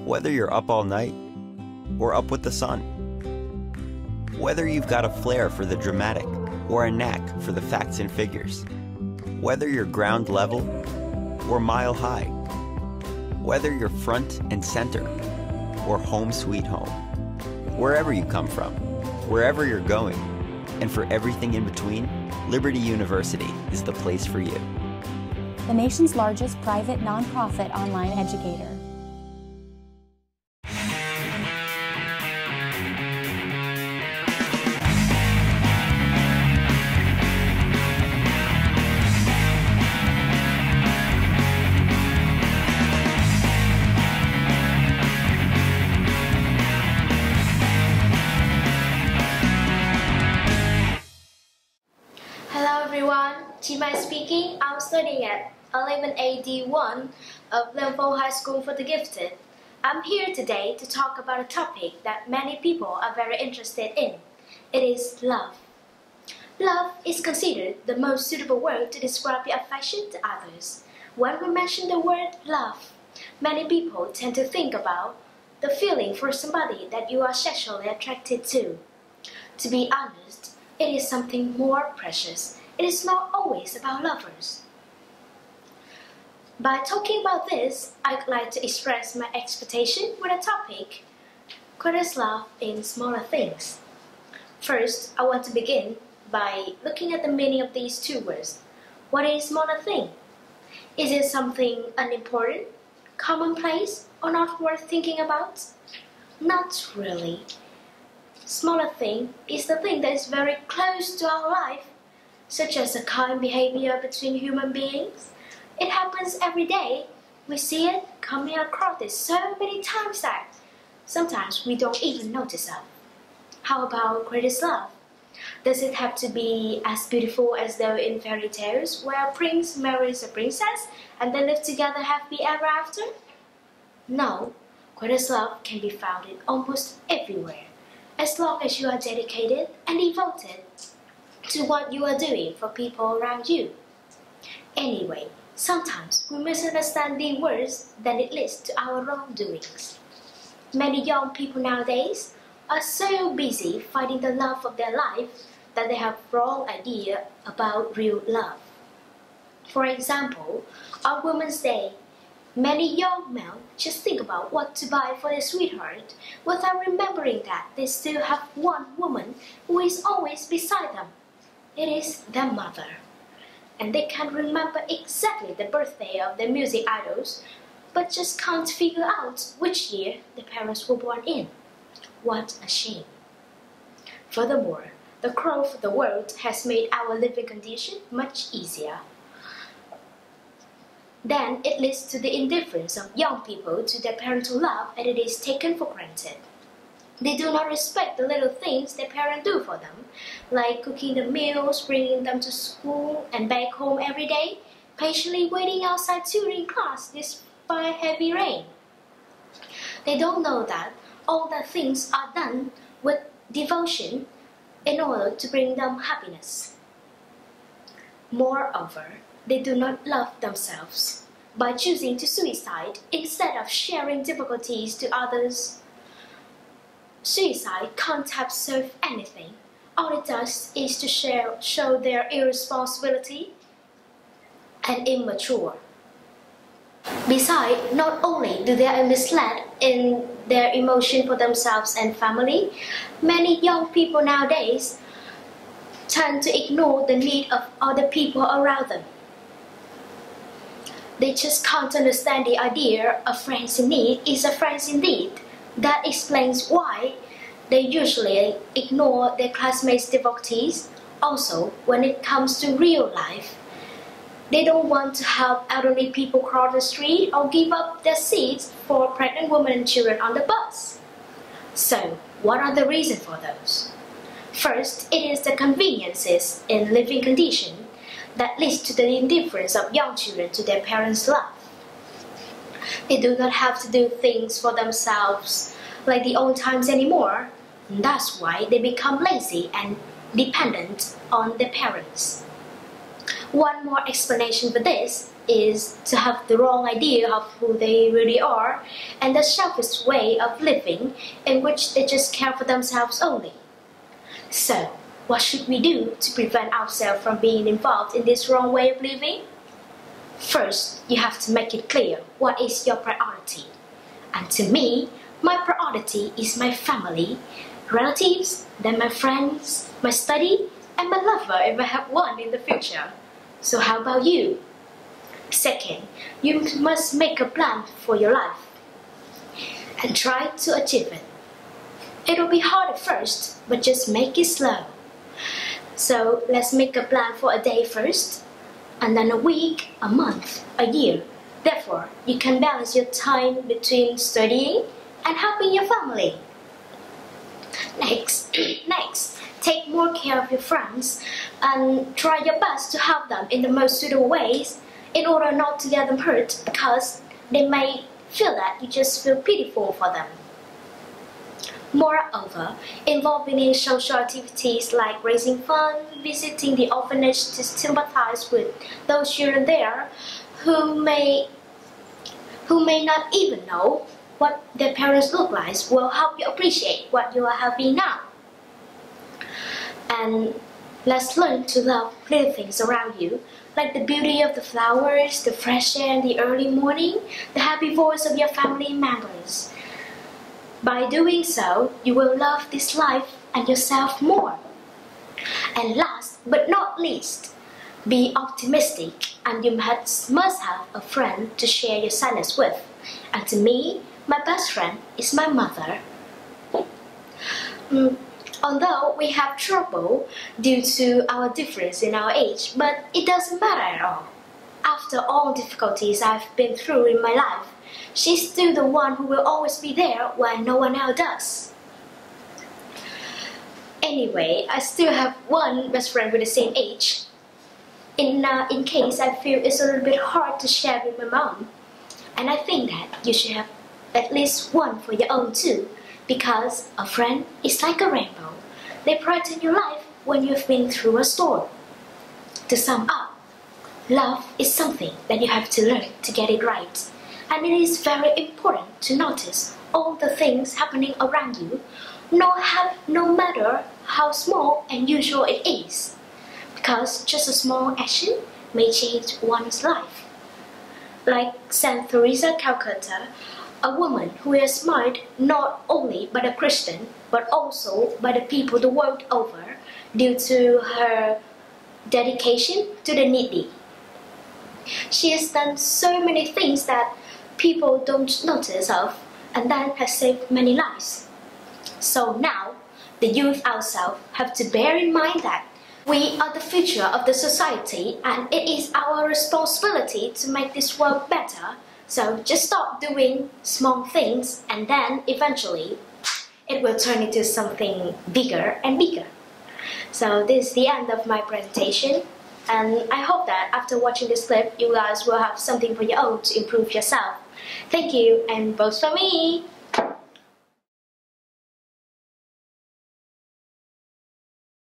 Whether you're up all night or up with the sun. Whether you've got a flair for the dramatic or a knack for the facts and figures. Whether you're ground level or mile high. Whether you're front and center or home sweet home. Wherever you come from, wherever you're going, and for everything in between, Liberty University is the place for you. The nation's largest private nonprofit online educator. Hello everyone, Chi Mai speaking. I'm studying at 11AD1 of Leopold High School for the Gifted. I'm here today to talk about a topic that many people are very interested in. It is love. Love is considered the most suitable word to describe your affection to others. When we mention the word love, many people tend to think about the feeling for somebody that you are sexually attracted to. To be honest, it is something more precious. It is not always about lovers. By talking about this, I'd like to express my expectation with a topic, what is love in smaller things? First, I want to begin by looking at the meaning of these two words. What is smaller thing? Is it something unimportant, commonplace, or not worth thinking about? Not really. Smaller thing is the thing that is very close to our life, such as the kind behavior between human beings. It happens every day. We see it coming across it so many times that sometimes we don't even notice it. How about greatest love? Does it have to be as beautiful as though in fairy tales where a prince marries a princess and they live together happily ever after? No, greatest love can be found in almost everywhere, as long as you are dedicated and devoted to what you are doing for people around you. Anyway, sometimes we misunderstand the words that it leads to our wrongdoings. Many young people nowadays are so busy finding the love of their life that they have wrong idea about real love. For example, on Women's Day, many young men just think about what to buy for their sweetheart without remembering that they still have one woman who is always beside them. It is their mother. And they can remember exactly the birthday of their music idols, but just can't figure out which year the parents were born in. What a shame. Furthermore, the growth of the world has made our living condition much easier. Then it leads to the indifference of young people to their parental love, and it is taken for granted. They do not respect the little things their parents do for them, like cooking the meals, bringing them to school and back home every day, patiently waiting outside tutoring class despite heavy rain. They don't know that all the things are done with devotion in order to bring them happiness. Moreover, they do not love themselves by choosing to suicide instead of sharing difficulties to others. Suicide can't have solved anything. All it does is to show their irresponsibility and immature. Besides, not only do they are misled in their emotion for themselves and family, many young people nowadays tend to ignore the need of other people around them. They just can't understand the idea of friends in need is a friend indeed. That explains why they usually ignore their classmates' devotees. Also, when it comes to real life, they don't want to help elderly people cross the street or give up their seats for pregnant women and children on the bus. So, what are the reasons for those? First, it is the conveniences in living condition that leads to the indifference of young children to their parents' love. They do not have to do things for themselves like the old times anymore. That's why they become lazy and dependent on their parents. One more explanation for this is to have the wrong idea of who they really are and the selfish way of living in which they just care for themselves only. So, what should we do to prevent ourselves from being involved in this wrong way of living? First, you have to make it clear what is your priority. And to me, my priority is my family, relatives, then my friends, my study, and my lover if I have one in the future. So how about you? Second, you must make a plan for your life and try to achieve it. It will be hard at first, but just make it slow. So let's make a plan for a day first, and then a week, a month, a year. Therefore, you can balance your time between studying and helping your family. Next, take more care of your friends and try your best to help them in the most suitable ways in order not to get them hurt, because they may feel that you just feel pitiful for them. Moreover, involving in social activities like raising funds, visiting the orphanage to sympathize with those children there who may not even know what their parents look like will help you appreciate what you are having now. And let's learn to love little things around you, like the beauty of the flowers, the fresh air in the early morning, the happy voice of your family members. By doing so, you will love this life and yourself more. And last but not least, be optimistic, and you must have a friend to share your sadness with. And to me, my best friend is my mother. Although we have trouble due to our difference in our age, but it doesn't matter at all. After all difficulties I've been through in my life, she's still the one who will always be there when no one else does. Anyway, I still have one best friend with the same age. In case I feel it's a little bit hard to share with my mom. And I think that you should have at least one for your own too, because a friend is like a rainbow. They brighten your life when you've been through a storm. To sum up, love is something that you have to learn to get it right. And it is very important to notice all the things happening around you, no matter how small and usual it is. Because just a small action may change one's life. Like Saint Teresa Calcutta, a woman who is admired not only by the Christian, but also by the people the world over due to her dedication to the needy. She has done so many things that people don't notice of, and then has saved many lives. So now, the youth ourselves have to bear in mind that we are the future of the society, and it is our responsibility to make this world better. So just stop doing small things, and then eventually it will turn into something bigger and bigger. So this is the end of my presentation, and I hope that after watching this clip, you guys will have something for your own to improve yourself. Thank you, and vote for me!